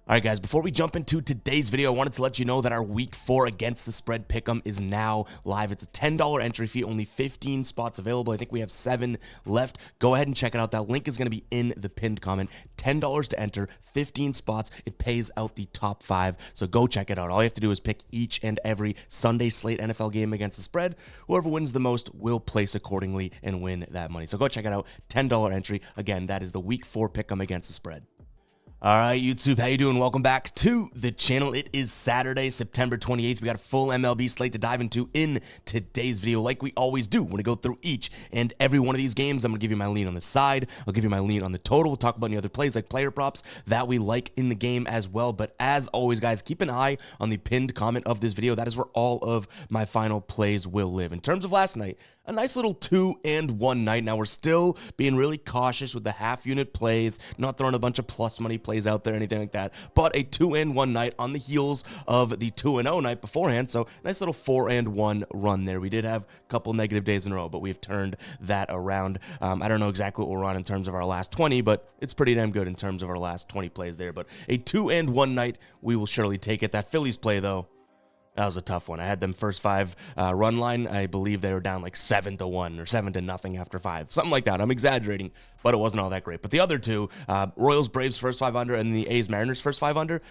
All right, guys, before we jump into today's video, I wanted to let you know that our Week 4 Against the Spread Pick'em is now live. It's a $10 entry fee, only 15 spots available. I think we have 7 left. Go ahead and check it out. That link is going to be in the pinned comment. $10 to enter, 15 spots. It pays out the top 5, so go check it out. All you have to do is pick each and every Sunday slate NFL game against the spread. Whoever wins the most will place accordingly and win that money. So go check it out. $10 entry. Again, that is the Week 4 Pick'em against the spread. All right, YouTube, how you doing? Welcome back to the channel. It is Saturday, September 28th. We got a full MLB slate to dive into in today's video, like we always do. We're going to go through each and every one of these games. I'm going to give you my lean on the side. I'll give you my lean on the total. We'll talk about any other plays like player props that we like in the game as well. But as always, guys, keep an eye on the pinned comment of this video. That is where all of my final plays will live. In terms of last night, a nice little 2-and-1 night. Now, we're still being really cautious with the half-unit plays, not throwing a bunch of plus money plays out there, anything like that, but a 2-and-1 night on the heels of the 2-0 night beforehand, so nice little 4-and-1 run there. We did have a couple negative days in a row, but we've turned that around. I don't know exactly what we're on in terms of our last 20, but it's pretty damn good in terms of our last 20 plays there, but a 2-and-1 night, we will surely take it. That Phillies play, though, that was a tough one. I had them first 5 run line. I believe they were down like 7-1 or 7-0 after 5. Something like that. I'm exaggerating, but it wasn't all that great. But the other two, Royals, Braves first 5 under, and the A's, Mariners first 5 under,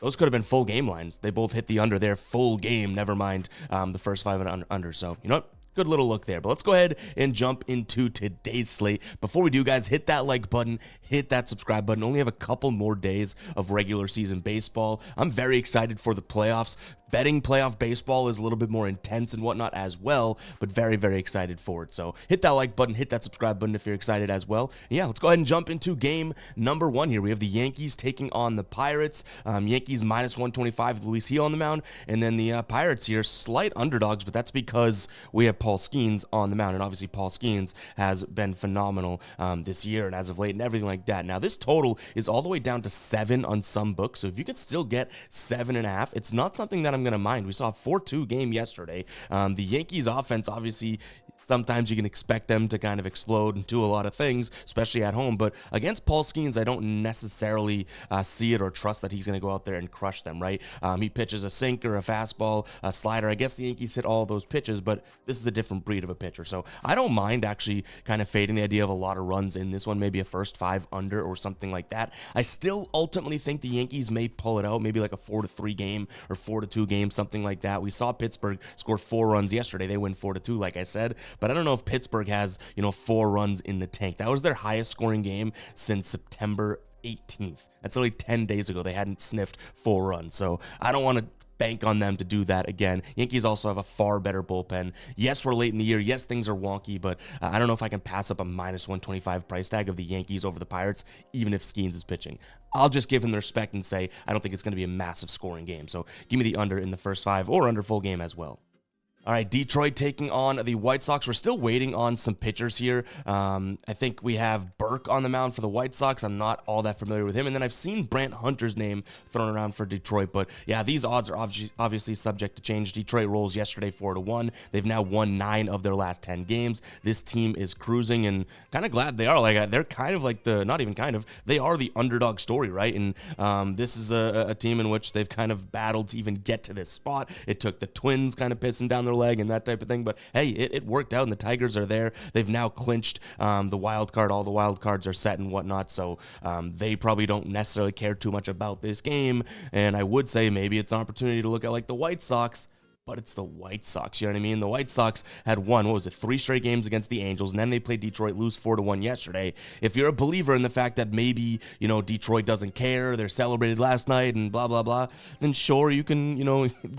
those could have been full game lines. They both hit the under there, full game, never mind the first 5 and under. So, you know what? Good little look there. But let's go ahead and jump into today's slate. Before we do, guys, hit that like button, hit that subscribe button. Only have a couple more days of regular season baseball. I'm very excited for the playoffs. Betting playoff baseball is a little bit more intense and whatnot as well, but very, very excited for it. So hit that like button, hit that subscribe button if you're excited as well. And yeah, let's go ahead and jump into game number 1 here. We have the Yankees taking on the Pirates. Yankees minus 125 with Luis Gil on the mound, and then the Pirates here, slight underdogs, but that's because we have Paul Skeens on the mound, and obviously Paul Skeens has been phenomenal this year and as of late and everything like that. Now, this total is all the way down to 7 on some books, so if you can still get 7.5, it's not something that I'm going to mind. We saw a 4-2 game yesterday. The Yankees offense, obviously, sometimes you can expect them to kind of explode and do a lot of things, especially at home. But against Paul Skeens, I don't necessarily see it or trust that he's going to go out there and crush them, right? He pitches a sinker, a fastball, a slider. I guess the Yankees hit all those pitches, but this is a different breed of a pitcher. So I don't mind actually kind of fading the idea of a lot of runs in this one, maybe a first 5 under or something like that. I still ultimately think the Yankees may pull it out, maybe like a 4-3 game or 4-2 game, something like that. We saw Pittsburgh score 4 runs yesterday. They win 4-2, like I said. But I don't know if Pittsburgh has, 4 runs in the tank. That was their highest scoring game since September 18th. That's only 10 days ago. They hadn't sniffed 4 runs. So I don't want to bank on them to do that again. Yankees also have a far better bullpen. Yes, we're late in the year. Yes, things are wonky, but I don't know if I can pass up a minus 125 price tag of the Yankees over the Pirates, even if Skeens is pitching. I'll just give him the respect and say I don't think it's going to be a massive scoring game. So give me the under in the first 5 or under full game as well. All right, Detroit taking on the White Sox. We're still waiting on some pitchers here. I think we have Burke on the mound for the White Sox. I'm not all that familiar with him. And then I've seen Brant Hunter's name thrown around for Detroit. But yeah, these odds are obviously subject to change. Detroit rolls yesterday 4-1. They've now won 9 of their last 10 games. This team is cruising, and kind of glad they are. Like, they're kind of like not even kind of, they are the underdog story, right? And this is a team in which they've kind of battled to even get to this spot. It took the Twins kind of pissing down their leg and that type of thing, but hey, it worked out, and the Tigers are there. They've now clinched the wild card. All the wild cards are set and whatnot, so they probably don't necessarily care too much about this game, and I would say maybe it's an opportunity to look at like the White Sox, but it's the White Sox, you know what I mean? The White Sox had won, 3 straight games against the Angels, and then they played Detroit, lose 4-1 yesterday. If you're a believer in the fact that maybe, Detroit doesn't care, they're celebrated last night and blah, blah, blah, then sure, you can,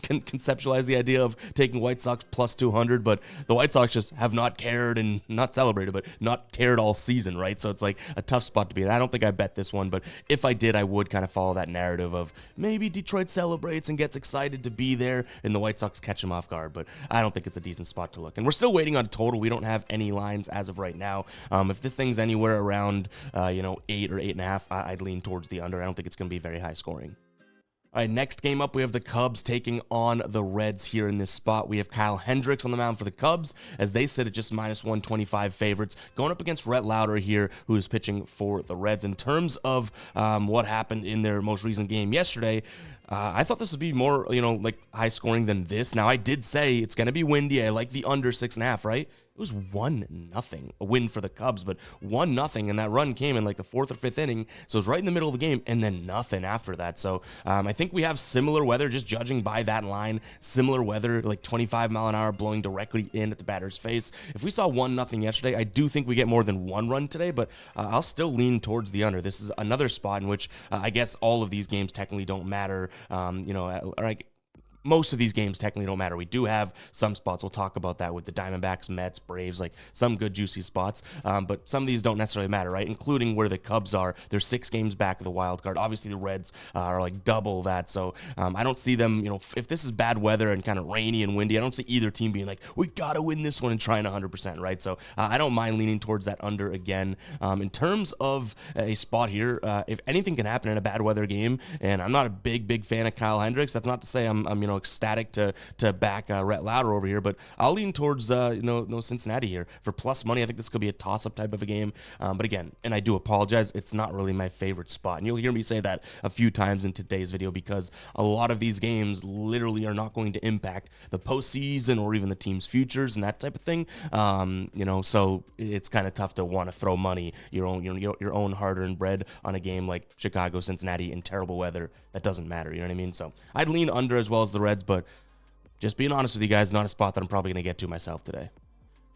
can conceptualize the idea of taking White Sox plus 200, but the White Sox just have not cared and not celebrated, but not cared all season, right? So it's like a tough spot to be in. I don't think I bet this one, but if I did, I would kind of follow that narrative of maybe Detroit celebrates and gets excited to be there, and the White Sox catch them off guard, but I don't think it's a decent spot to look. And we're still waiting on total. We don't have any lines as of right now. If this thing's anywhere around 8 or 8.5, I'd lean towards the under. I don't think it's going to be very high scoring. All right, next game up, we have the Cubs taking on the Reds here in this spot. We have Kyle Hendricks on the mound for the Cubs, as they sit at just minus 125 favorites, going up against Rhett Lauder here, who is pitching for the Reds. In terms of what happened in their most recent game yesterday, I thought this would be more, like high scoring than this. Now, I did say it's going to be windy. I like the under 6.5, right? It was 1-0, a win for the Cubs, but 1-0, and that run came in like the 4th or 5th inning, so it was right in the middle of the game, and then nothing after that. So I think we have similar weather, just judging by that line, similar weather, like 25 mile an hour blowing directly in at the batter's face. If we saw 1-0 yesterday, I do think we get more than one run today, but I'll still lean towards the under. This is another spot in which I guess all of these games technically don't matter, most of these games technically don't matter. We do have some spots. We'll talk about that with the Diamondbacks, Mets, Braves, like some good juicy spots. But some of these don't necessarily matter, right? Including where the Cubs are. They're 6 games back of the wild card. Obviously, the Reds are like double that. So I don't see them, if this is bad weather and kind of rainy and windy, I don't see either team being like, we got to win this one and trying 100%, right? So I don't mind leaning towards that under again. In terms of a spot here, if anything can happen in a bad weather game, and I'm not a big fan of Kyle Hendricks, that's not to say I'm ecstatic to back Rhett Lauder over here, but I'll lean towards Cincinnati here for plus money. I think this could be a toss-up type of a game, but again, and I do apologize, it's not really my favorite spot, and you'll hear me say that a few times in today's video because a lot of these games literally are not going to impact the postseason or even the team's futures and that type of thing. So it's kind of tough to want to throw money, your own hard-earned bread on a game like Chicago, Cincinnati in terrible weather that doesn't matter. You know what I mean? So I'd lean under as well as the Reds, but just being honest with you guys, not a spot that I'm probably going to get to myself today.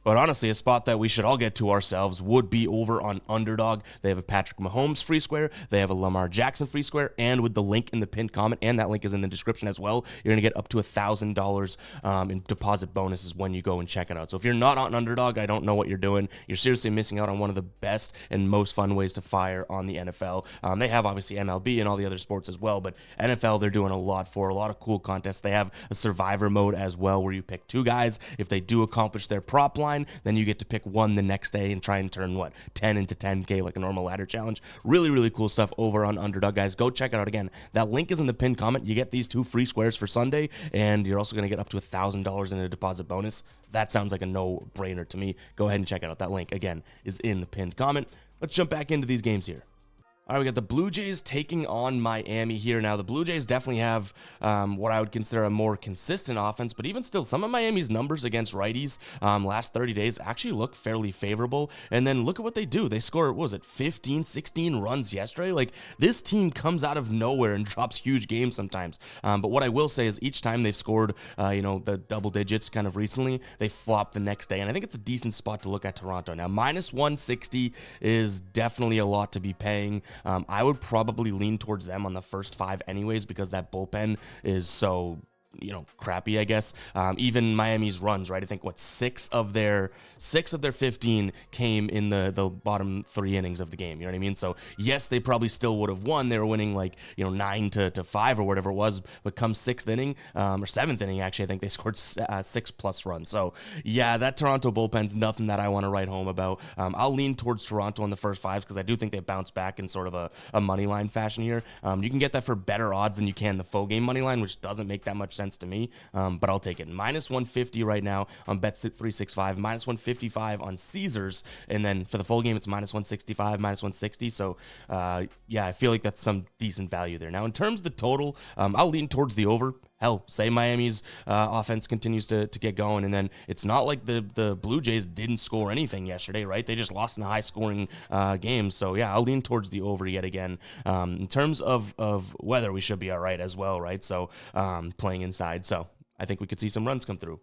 But honestly, a spot that we should all get to ourselves would be over on Underdog. They have a Patrick Mahomes free square. They have a Lamar Jackson free square. And with the link in the pinned comment, and that link is in the description as well, you're going to get up to $1,000 in deposit bonuses when you go and check it out. So if you're not on Underdog, I don't know what you're doing. You're seriously missing out on one of the best and most fun ways to fire on the NFL. They have obviously MLB and all the other sports as well, but NFL they're doing a lot of cool contests. They have a survivor mode as well where you pick 2 guys. If they do accomplish their prop line, then you get to pick one the next day and try and turn 10 into 10K like a normal ladder challenge. Really cool stuff over on Underdog, guys. Go check it out. Again, that link is in the pinned comment. You get these 2 free squares for Sunday, and you're also going to get up to $1,000 in a deposit bonus. That sounds like a no-brainer to me. Go ahead and check it out. That link, again, is in the pinned comment. Let's jump back into these games here. All right, we got the Blue Jays taking on Miami here. Now, the Blue Jays definitely have what I would consider a more consistent offense, but even still, some of Miami's numbers against righties last 30 days actually look fairly favorable. And then look at what they do. They score, 15, 16 runs yesterday? Like, this team comes out of nowhere and drops huge games sometimes. But what I will say is each time they've scored, the double digits kind of recently, they flop the next day. And I think it's a decent spot to look at Toronto. Now, minus 160 is definitely a lot to be paying. I would probably lean towards them on the first 5 anyways because that bullpen is so crappy, I guess. Even Miami's runs, right? I think 6 of their 15 came in the bottom 3 innings of the game. You know what I mean? So yes, they probably still would have won. They were winning 9 to 5 or whatever it was. But come 6th inning or 7th inning, actually, I think they scored 6+ runs. So yeah, that Toronto bullpen's nothing that I want to write home about. I'll lean towards Toronto on the first 5 because I do think they bounce back in sort of a money line fashion here. You can get that for better odds than you can the full game money line, which doesn't make that much sense to me, but I'll take it. Minus 150 right now on Bet365, minus 155 on Caesars, and then for the full game it's minus 165, minus 160. So yeah, I feel like that's some decent value there. Now in terms of the total, I'll lean towards the over. Hell, say Miami's offense continues to get going, and then it's not like the Blue Jays didn't score anything yesterday, right? They just lost in a high-scoring game. So, yeah, I'll lean towards the over yet again. In terms of weather, we should be all right as well, right? So, playing inside. So, I think we could see some runs come through.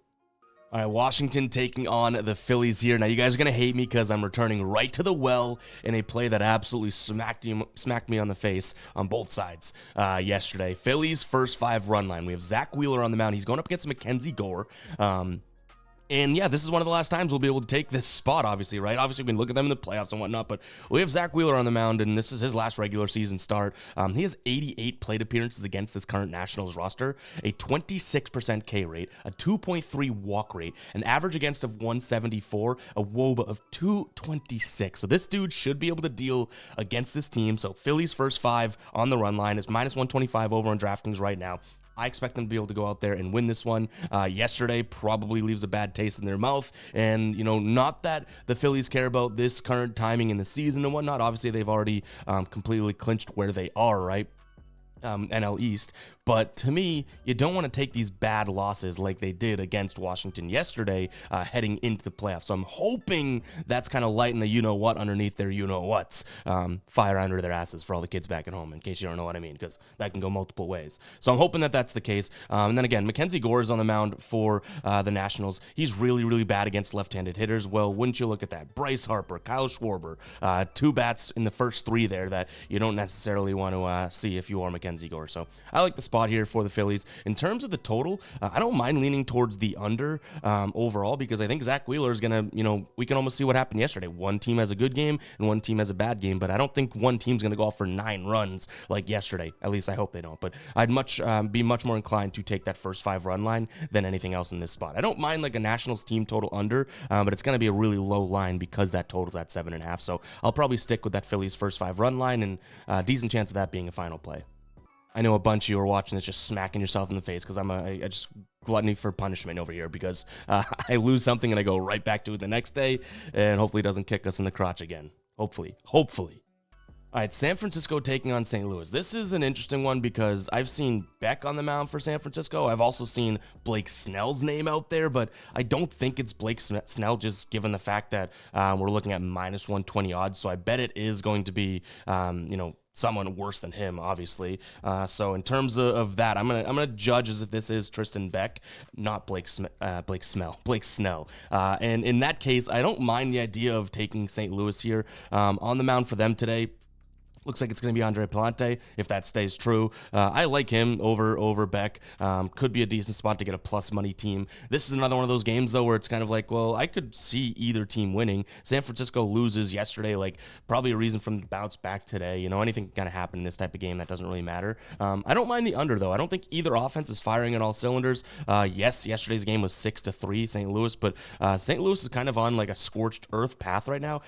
All right, Washington taking on the Phillies here. Now, you guys are going to hate me because I'm returning right to the well in a play that absolutely smacked me on the face on both sides yesterday. Phillies' first 5 run line. We have Zach Wheeler on the mound. He's going up against Mackenzie Gore. And yeah, this is one of the last times we'll be able to take this spot, obviously, right? Obviously, we can look at them in the playoffs and whatnot, but we have Zach Wheeler on the mound, and this is his last regular season start. He has 88 plate appearances against this current Nationals roster, a 26% K rate, a 2.3 walk rate, an average against of 174, a WOBA of 226. So this dude should be able to deal against this team. So Philly's first 5 on the run line is minus 125 over on DraftKings right now. I expect them to be able to go out there and win this one. Yesterday probably leaves a bad taste in their mouth. And, not that the Phillies care about this current timing in the season and whatnot. Obviously, they've already completely clinched where they are, right? NL East. But to me, you don't want to take these bad losses like they did against Washington yesterday heading into the playoffs. So I'm hoping that's kind of lighting the you-know-what underneath their you-know-whats. Fire under their asses for all the kids back at home, in case you don't know what I mean, because that can go multiple ways. So I'm hoping that that's the case. And then again, Mackenzie Gore is on the mound for the Nationals. He's really, really bad against left-handed hitters. Well, wouldn't you look at that? Bryce Harper, Kyle Schwarber, 2 bats in the first 3 there that you don't necessarily want to see if you are Mackenzie Gore. So I like the spot here for the Phillies. In terms of the total, I don't mind leaning towards the under overall, because I think Zach Wheeler is going to, we can almost see what happened yesterday. One team has a good game and one team has a bad game, but I don't think one team's going to go off for 9 runs like yesterday. At least I hope they don't. But I'd be much more inclined to take that first 5 run line than anything else in this spot. I don't mind like a Nationals team total under, but it's going to be a really low line because that total's at 7.5. So I'll probably stick with that Phillies first 5 run line, and decent chance of that being a final play. I know a bunch of you are watching this just smacking yourself in the face because I just gluttony for punishment over here, because I lose something and I go right back to it the next day, and hopefully it doesn't kick us in the crotch again. Hopefully. All right, San Francisco taking on St. Louis. This is an interesting one because I've seen Beck on the mound for San Francisco. I've also seen Blake Snell's name out there, but I don't think it's Blake Snell, just given the fact that we're looking at minus 120 odds. So I bet it is going to be, someone worse than him, obviously. So in terms of that, I'm gonna judge as if this is Tristan Beck, not Blake Snell. And in that case, I don't mind the idea of taking St. Louis here on the mound for them today. Looks like it's going to be Andre Palante, if that stays true. I like him over Beck. Could be a decent spot to get a plus money team. This is another one of those games, though, where it's kind of like, well, I could see either team winning. San Francisco loses yesterday, like probably a reason for them to bounce back today. Anything can kind of happen in this type of game. That doesn't really matter. I don't mind the under, though. I don't think either offense is firing at all cylinders. Yes, yesterday's game was 6-3 St. Louis, but St. Louis is kind of on like a scorched earth path right now.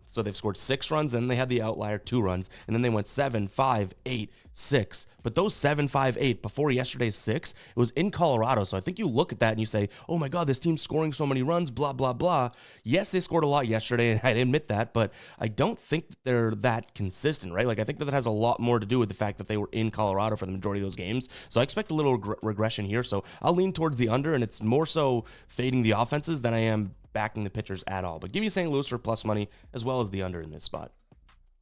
So they've scored 6 runs, then they had the outlier 2 runs. And then they went 7, 5, 8, 6. But those 7, 5, 8 before yesterday's 6, it was in Colorado. So I think you look at that and you say, oh my God, this team's scoring so many runs, blah, blah, blah. Yes, they scored a lot yesterday, and I admit that, but I don't think that they're that consistent, right? Like, I think that has a lot more to do with the fact that they were in Colorado for the majority of those games. So I expect a little regression here. So I'll lean towards the under, and it's more so fading the offenses than I am backing the pitchers at all. But give me St. Louis for plus money as well as the under in this spot.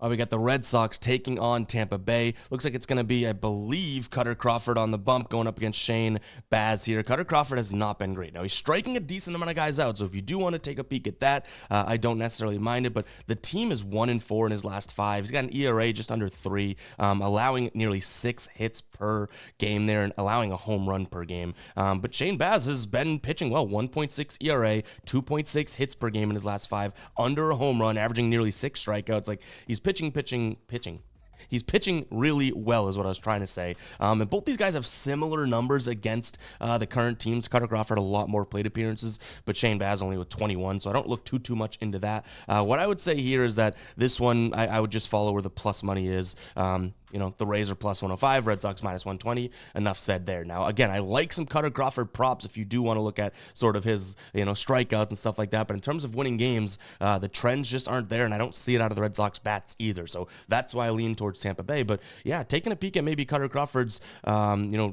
We got the Red Sox taking on Tampa Bay. Looks like it's going to be, I believe, Cutter Crawford on the bump going up against Shane Baz here. Cutter Crawford has not been great. Now, he's striking a decent amount of guys out, so if you do want to take a peek at that, I don't necessarily mind it, but the team is 1-4 in his last 5. He's got an ERA just under 3, allowing nearly 6 hits per game there and allowing a home run per game. But Shane Baz has been pitching well, 1.6 ERA, 2.6 hits per game in his last 5, under a home run, averaging nearly 6 strikeouts. Like, he's pitching. He's pitching really well is what I was trying to say. And both these guys have similar numbers against the current teams. Cutter Crawford a lot more plate appearances, but Shane Baz only with 21, so I don't look too much into that. What I would say here is that this one, I would just follow where the plus money is. The Rays are plus 105, Red Sox minus 120. Enough said there. Now, again, I like some Cutter Crawford props if you do want to look at sort of his, strikeouts and stuff like that. But in terms of winning games, the trends just aren't there, and I don't see it out of the Red Sox bats either. So that's why I lean towards Tampa Bay. But yeah, taking a peek at maybe Cutter Crawford's,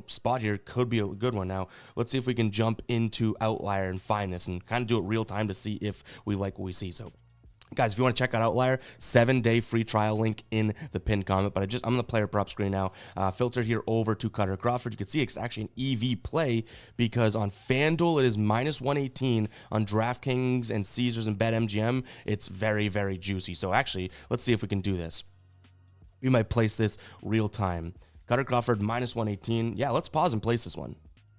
spot here could be a good one. Now, let's see if we can jump into Outlier and find this and kind of do it real time to see if we like what we see. So, guys, if you want to check out Outlier, 7-day free trial link in the pinned comment. But I'm on the player prop screen now. Filtered here over to Cutter Crawford. You can see it's actually an EV play because on FanDuel it is minus 118. On DraftKings and Caesars and BetMGM, it's very, very juicy. So actually, let's see if we can do this. We might place this real time. Cutter Crawford minus 118. Yeah, let's pause and place this one.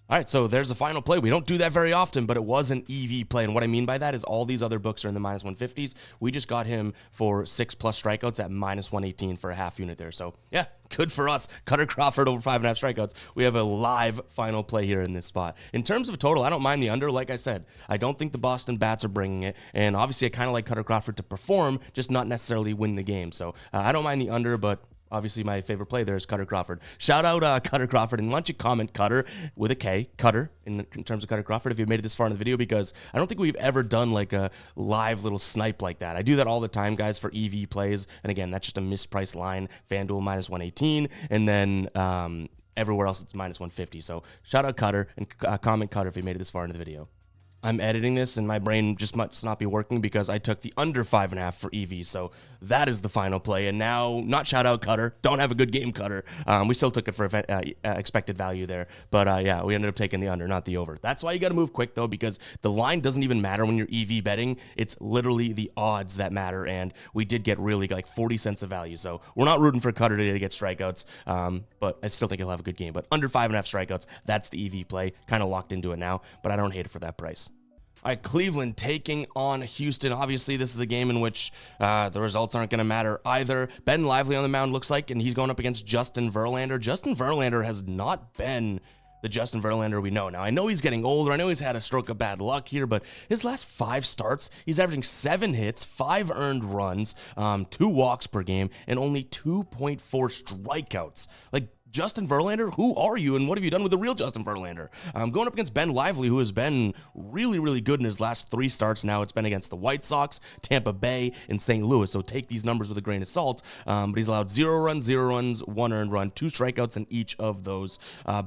All right, so there's the final play. We don't do that very often, but it was an EV play. And what I mean by that is all these other books are in the minus 150s. We just got him for 6+ strikeouts at minus 118 for a half unit there. So, yeah, good for us. Cutter Crawford over 5.5 strikeouts. We have a live final play here in this spot. In terms of total, I don't mind the under. Like I said, I don't think the Boston Bats are bringing it. And obviously, I kind of like Cutter Crawford to perform, just not necessarily win the game. So, I don't mind the under, but obviously, my favorite play there is Cutter Crawford. Shout out Cutter Crawford, and why don't you comment Cutter with a K, Cutter, in terms of Cutter Crawford, if you've made it this far in the video, because I don't think we've ever done like a live little snipe like that. I do that all the time, guys, for EV plays, and again, that's just a mispriced line. FanDuel minus 118, and then everywhere else it's minus 150. So shout out Cutter, and comment Cutter if you made it this far into the video. I'm editing this and my brain just must not be working because I took the under 5.5 for EV. So that is the final play. And now, not shout out Cutter. Don't have a good game, Cutter. We still took it for expected value there. But yeah, we ended up taking the under, not the over. That's why you got to move quick, though, because the line doesn't even matter when you're EV betting. It's literally the odds that matter. And we did get really like 40 cents of value. So we're not rooting for Cutter today to get strikeouts. But I still think he'll have a good game. But under 5.5 strikeouts, that's the EV play. Kind of locked into it now. But I don't hate it for that price. All right, Cleveland taking on Houston. Obviously, this is a game in which the results aren't going to matter either. Ben Lively on the mound looks like, and he's going up against Justin Verlander. Justin Verlander has not been the Justin Verlander we know. Now, I know he's getting older. I know he's had a stroke of bad luck here, but his last 5 starts, he's averaging 7 hits, 5 earned runs, 2 walks per game, and only 2.4 strikeouts. Like, Justin Verlander, who are you, and what have you done with the real Justin Verlander? Going up against Ben Lively, who has been really, really good in his last 3 starts now. It's been against the White Sox, Tampa Bay, and St. Louis, so take these numbers with a grain of salt. But he's allowed 0 runs, 1 earned run, 2 strikeouts in each of those.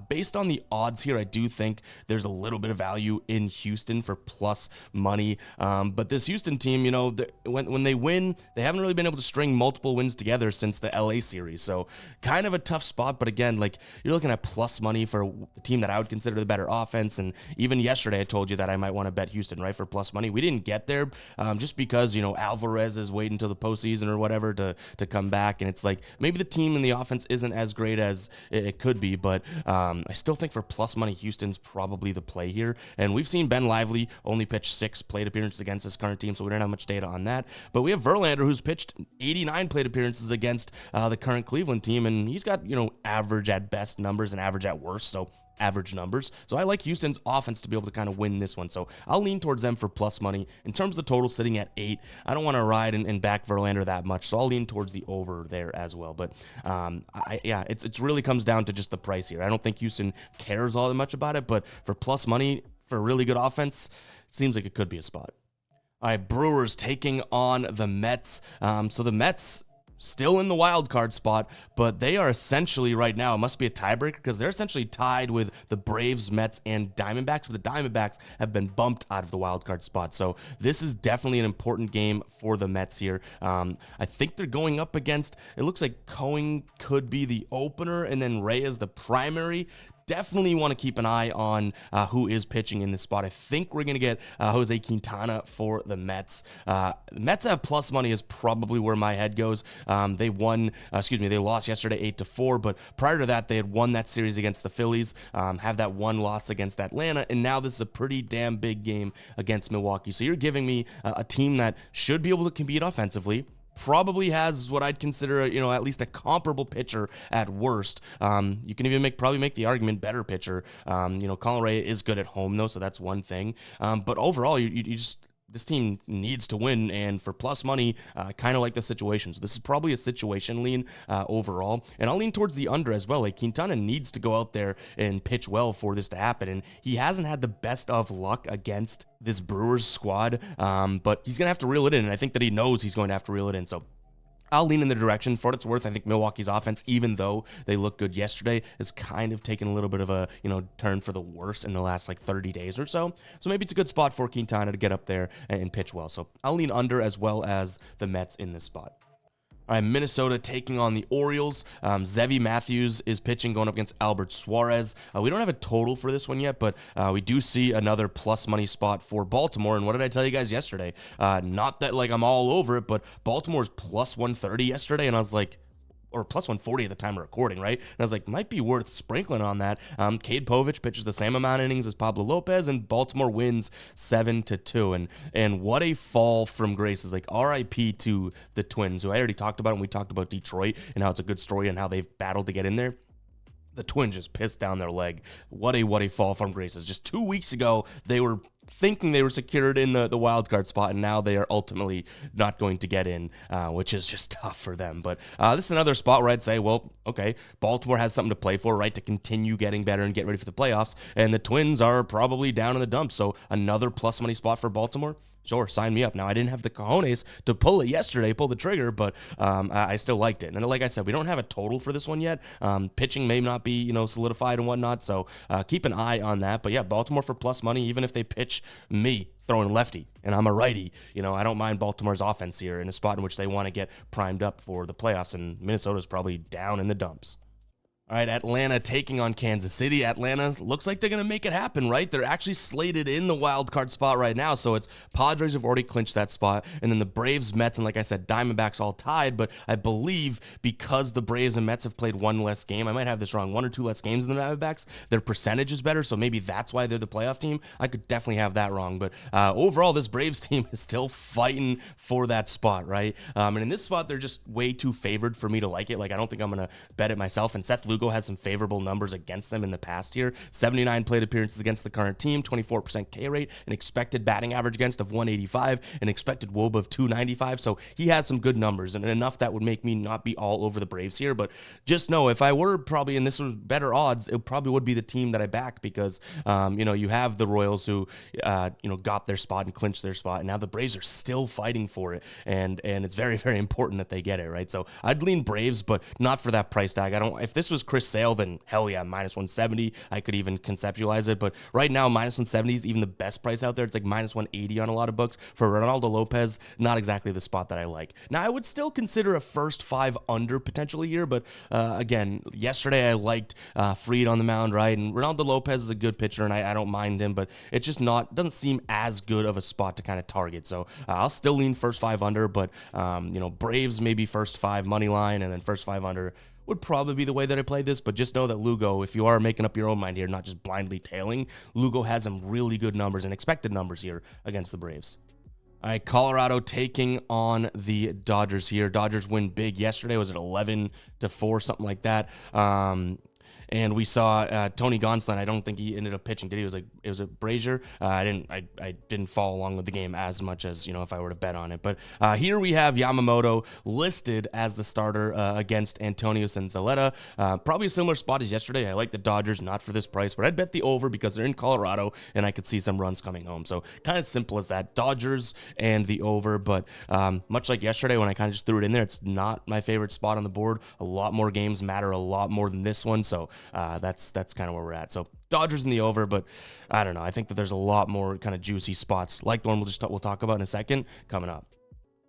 Based on the odds here, I do think there's a little bit of value in Houston for plus money. But this Houston team, you know, when they win, they haven't really been able to string multiple wins together since the LA series. So kind of a tough spot, but again, like, you're looking at plus money for the team that I would consider the better offense. And even yesterday, I told you that I might want to bet Houston, right, for plus money. We didn't get there just because, you know, Alvarez is waiting until the postseason or whatever to come back. And it's like, maybe the team and the offense isn't as great as it could be, but I still think for plus money, Houston's probably the play here. And we've seen Ben Lively only pitch 6 plate appearances against this current team, so we don't have much data on that. But we have Verlander, who's pitched 89 plate appearances against the current Cleveland team, and he's got, you know, average at best numbers and average at worst, so average numbers. So I like Houston's offense to be able to kind of win this one, so I'll lean towards them for plus money. In terms of the total sitting at 8, I don't want to ride and back Verlander that much, so I'll lean towards the over there as well. But yeah, it's really comes down to just the price here. I don't think Houston cares all that much about it, but for plus money for a really good offense, it seems like it could be a spot. All right, Brewers taking on the Mets. So the Mets still in the wild card spot, but they are essentially right now, it must be a tiebreaker because they're essentially tied with the Braves, Mets, and Diamondbacks, but the Diamondbacks have been bumped out of the wild card spot. So this is definitely an important game for the Mets here. I think they're going up against, it looks like Cohen could be the opener and then Reyes the primary. Definitely want to keep an eye on who is pitching in this spot. I think we're going to get Jose Quintana for the Mets. Mets have plus money is probably where my head goes. They lost yesterday 8-4, but prior to that, they had won that series against the Phillies, have that one loss against Atlanta, and now this is a pretty damn big game against Milwaukee. So you're giving me a team that should be able to compete offensively, probably has what I'd consider, you know, at least a comparable pitcher at worst. You can even probably make the argument better pitcher. You know, Colin Ray is good at home though, so that's one thing. But overall, you just, this team needs to win, and for plus money, kind of like the situation. So this is probably a situation lean overall, and I'll lean towards the under as well. Like, Quintana needs to go out there and pitch well for this to happen, and he hasn't had the best of luck against this Brewers squad, but he's going to have to reel it in, and I think that he knows he's going to have to reel it in, so I'll lean in the direction. For what it's worth, I think Milwaukee's offense, even though they looked good yesterday, has kind of taken a little bit of a, you know, turn for the worse in the last like 30 days or so. So maybe it's a good spot for Quintana to get up there and pitch well. So I'll lean under as well as the Mets in this spot. All right, Minnesota taking on the Orioles. Zevi Matthews is pitching, going up against Albert Suarez. We don't have a total for this one yet, but we do see another plus money spot for Baltimore. And what did I tell you guys yesterday? Not that like I'm all over it, but Baltimore's plus 130 yesterday, and I was like, or plus 140 at the time of recording, right? And I was like, might be worth sprinkling on that. Cade Povich pitches the same amount of innings as Pablo Lopez, and Baltimore wins 7-2. And what a fall from grace. Is like RIP to the Twins, who I already talked about, and we talked about Detroit and how it's a good story and how they've battled to get in there. The Twins just pissed down their leg. What a fall from graces. Just 2 weeks ago, they were thinking they were secured in the wild card spot, and now they are ultimately not going to get in, which is just tough for them. But this is another spot where I'd say, well, okay, Baltimore has something to play for, right, to continue getting better and get ready for the playoffs, and the Twins are probably down in the dumps, so another plus money spot for Baltimore. Sure, sign me up. Now, I didn't have the cojones to pull the trigger, but I still liked it. And like I said, we don't have a total for this one yet. Pitching may not be, solidified and whatnot, so keep an eye on that. But yeah, Baltimore for plus money, even if they pitch me throwing lefty and I'm a righty. I don't mind Baltimore's offense here in a spot in which they want to get primed up for the playoffs, and Minnesota's probably down in the dumps. All right, Atlanta taking on Kansas City. Atlanta looks like they're going to make it happen, right? They're actually slated in the wild card spot right now, so it's Padres have already clinched that spot, and then the Braves, Mets, and like I said, Diamondbacks all tied, but I believe because the Braves and Mets have played one less game, I might have this wrong, 1 or 2 less games than the Diamondbacks, their percentage is better, so maybe that's why they're the playoff team. I could definitely have that wrong, but overall, this Braves team is still fighting for that spot, right? And in this spot, they're just way too favored for me to like it. Like, I don't think I'm going to bet it myself, and Seth Lugo had some favorable numbers against them in the past year. 79 plate appearances against the current team, 24% K rate, an expected batting average against of 185, an expected WOBA of 295. So he has some good numbers, and enough that would make me not be all over the Braves here. But just know, if I were probably, and this was better odds, it probably would be the team that I back, because you have the Royals who got their spot and clinched their spot, and now the Braves are still fighting for it, and it's very, very important that they get it, right? So I'd lean Braves, but not for that price tag. If this was Chris Sale, then hell yeah, minus 170. I could even conceptualize it, but right now, minus 170 is even the best price out there. It's like minus 180 on a lot of books. For Ronaldo Lopez, not exactly the spot that I like. Now, I would still consider a first 5 under potentially here, but again, yesterday I liked Fried on the mound, right? And Ronaldo Lopez is a good pitcher, and I don't mind him, but it just doesn't seem as good of a spot to kind of target. So I'll still lean first 5 under, but Braves maybe first 5 money line, and then first 5 under would probably be the way that I play this. But just know that Lugo, if you are making up your own mind here, not just blindly tailing, Lugo has some really good numbers and expected numbers here against the Braves. All right, Colorado taking on the Dodgers here. Dodgers win big yesterday. Was it 11-4, something like that? And we saw Tony Gonsolin. I don't think he ended up pitching. Did he? It was a Brazier. I didn't follow along with the game as much as if I were to bet on it. But here we have Yamamoto listed as the starter against Antonio Senzaleta. Probably a similar spot as yesterday. I like the Dodgers, not for this price, but I'd bet the over because they're in Colorado and I could see some runs coming home. So kind of simple as that. Dodgers and the over. But much like yesterday when I kind of just threw it in there, it's not my favorite spot on the board. A lot more games matter a lot more than this one. So that's kind of where we're at. So Dodgers in the over, but I don't know. I think that there's a lot more kind of juicy spots like the one we'll talk about in a second coming up.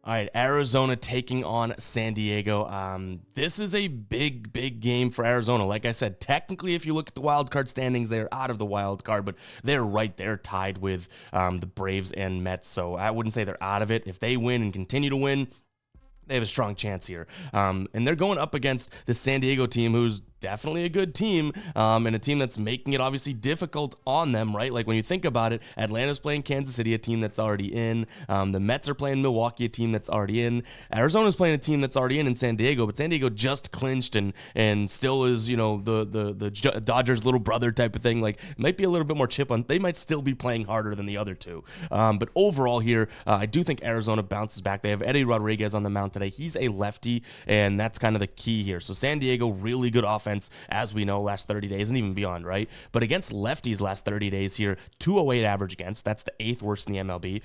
All right, Arizona taking on San Diego. This is a big game for Arizona. Like I said, technically, if you look at the wild card standings, they're out of the wild card, but they're right there tied with the Braves and Mets. So I wouldn't say they're out of it. If they win and continue to win, they have a strong chance here. And they're going up against the San Diego team, who's definitely a good team, and a team that's making it obviously difficult on them, right? Like when you think about it, Atlanta's playing Kansas City, a team that's already in. The Mets are playing Milwaukee, a team that's already in. Arizona's playing a team that's already in San Diego, but San Diego just clinched and still is, the Dodgers' little brother type of thing. Like, might be a little bit more chip on. They might still be playing harder than the other two. But overall here, I do think Arizona bounces back. They have Eddie Rodriguez on the mound today. He's a lefty, and that's kind of the key here. So San Diego, really good offense, as we know, last 30 days and even beyond, right? But against lefties last 30 days here, 208 average against. That's the 8th worst in the MLB.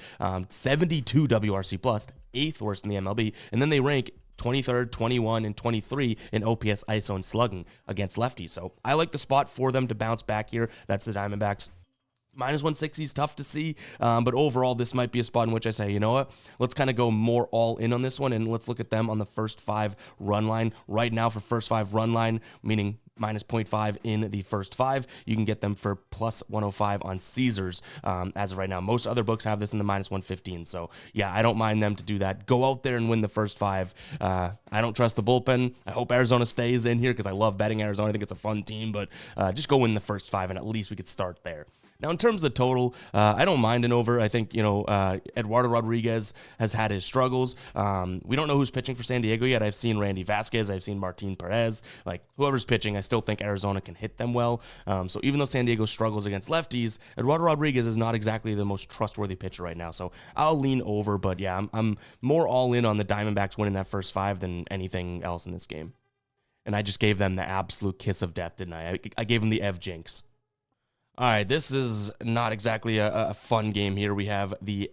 72 WRC plus, 8th worst in the MLB. And then they rank 23rd, 21, and 23 in OPS, ISO, and slugging against lefties. So I like the spot for them to bounce back here. That's the Diamondbacks. Minus 160 is tough to see, but overall, this might be a spot in which I say, you know what, let's kind of go more all in on this one, and let's look at them on the first 5 run line. Right now, for first 5 run line, meaning minus 0.5 in the first 5. You can get them for plus 105 on Caesars as of right now. Most other books have this in the minus 115. So yeah, I don't mind them to do that. Go out there and win the first 5. I don't trust the bullpen. I hope Arizona stays in here because I love betting Arizona. I think it's a fun team, but just go win the first 5 and at least we could start there. Now, in terms of the total, I don't mind an over. I think, Eduardo Rodriguez has had his struggles. We don't know who's pitching for San Diego yet. I've seen Randy Vasquez. I've seen Martin Perez. Like, whoever's pitching, I still think Arizona can hit them well. So even though San Diego struggles against lefties, Eduardo Rodriguez is not exactly the most trustworthy pitcher right now. So I'll lean over. But, yeah, I'm more all in on the Diamondbacks winning that first 5 than anything else in this game. And I just gave them the absolute kiss of death, didn't I? I gave them the Ev Jinx. All right, this is not exactly a fun game here. We have the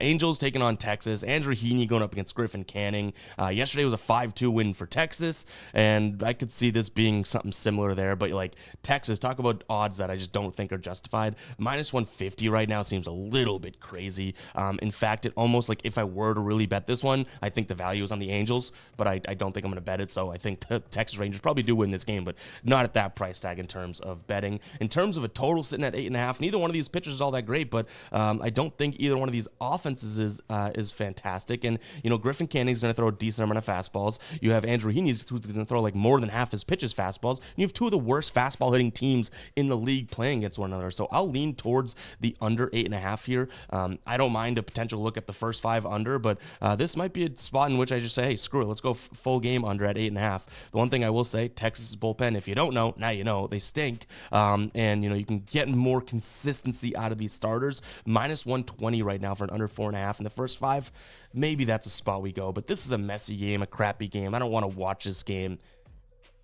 Angels taking on Texas. Andrew Heaney going up against Griffin Canning. Yesterday was a 5-2 win for Texas, and I could see this being something similar there. But, like, Texas, talk about odds that I just don't think are justified. Minus 150 right now seems a little bit crazy. In fact, it almost, like, if I were to really bet this one, I think the value is on the Angels, but I don't think I'm going to bet it. So I think the Texas Rangers probably do win this game, but not at that price tag in terms of betting. In terms of a total sitting at 8.5. Neither one of these pitchers is all that great, but I don't think either one of these offenses is fantastic. And Griffin Canning's going to throw a decent amount of fastballs. You have Andrew Heaney who's going to throw like more than half his pitches fastballs. And you have two of the worst fastball hitting teams in the league playing against one another. So I'll lean towards the under 8.5 here. I don't mind a potential look at the first 5 under, but this might be a spot in which I just say, hey, screw it, let's go full game under at 8.5. The one thing I will say, Texas bullpen, if you don't know, now you know, they stink. And you can get more consistency out of these starters. Minus 120 right now for an under 4.5 in the first 5. Maybe that's a spot we go, but this is a messy game, a crappy game. I don't want to watch this game,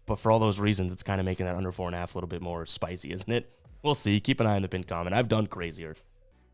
but for all those reasons, it's kind of making that under 4.5 a little bit more spicy, isn't it? We'll see. Keep an eye on the pinned comment. I've done crazier.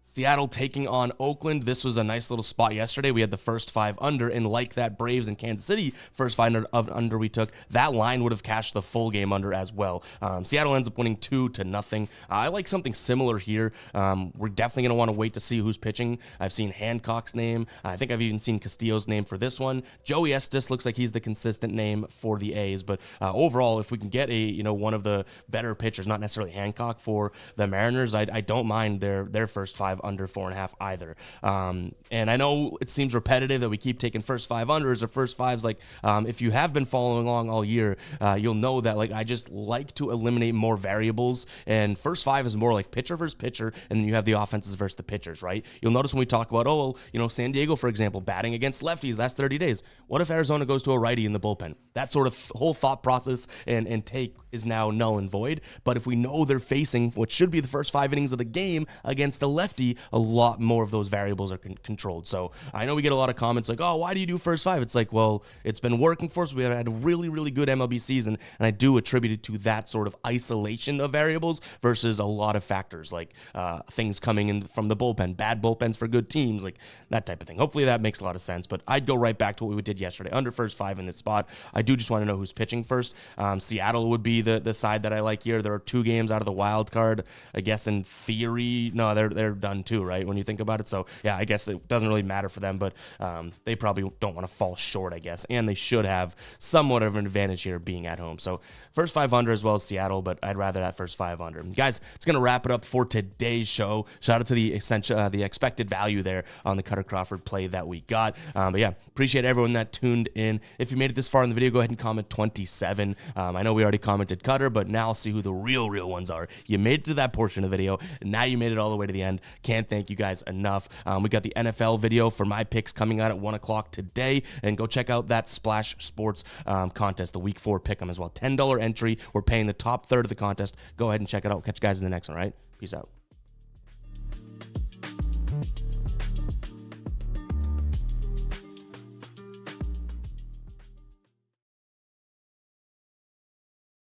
Seattle taking on Oakland. This was a nice little spot yesterday. We had the first 5 under, and like that Braves and Kansas City first 5 under we took, that line would have cashed the full game under as well. Seattle ends up winning 2-0. I like something similar here. We're definitely going to want to wait to see who's pitching. I've seen Hancock's name. I think I've even seen Castillo's name for this one. Joey Estes looks like he's the consistent name for the A's, but overall, if we can get one of the better pitchers, not necessarily Hancock for the Mariners, I don't mind their first 5 under 4.5 either. And I know it seems repetitive that we keep taking first 5 unders or first 5s. Like, if you have been following along all year, you'll know that I just like to eliminate more variables, and first 5 is more like pitcher versus pitcher, and then you have the offenses versus the pitchers, right? You'll notice when we talk about, San Diego, for example, batting against lefties last 30 days. What if Arizona goes to a righty in the bullpen? That sort of whole thought process and take is now null and void. But if we know they're facing what should be the first 5 innings of the game against a lefty, a lot more of those variables are controlled. So I know we get a lot of comments like, oh, why do you do first 5? It's like, well, it's been working for us. We have had a really, really good MLB season, and I do attribute it to that sort of isolation of variables versus a lot of factors like things coming in from the bullpen, bad bullpens for good teams, like that type of thing. Hopefully that makes a lot of sense, but I'd go right back to what we did yesterday, under first 5 in this spot. I do just want to know who's pitching first. Seattle would be the side that I like here. There are 2 games out of the wild card. I guess in theory, no, they're done too, right? When you think about it. So yeah, I guess it doesn't really matter for them, but they probably don't want to fall short, I guess. And they should have somewhat of an advantage here being at home. So first 5 under as well as Seattle, but I'd rather that first 5 under. Guys, it's going to wrap it up for today's show. Shout out to the expected value there on the Cutter Crawford play that we got. But yeah, appreciate everyone that tuned in. If you made it this far in the video, go ahead and comment 27. I know we already commented Cutter, but now I'll see who the real ones are. You made it to that portion of the video, and now you made it all the way to the end. Can't thank you guys enough. We got the NFL video for my picks coming out at 1 o'clock today, and go check out that Splash Sports contest, the Week 4 pick'em as well. $10 entry. We're paying the top third of the contest. Go ahead and check it out. Catch you guys in the next one, all right? Peace out.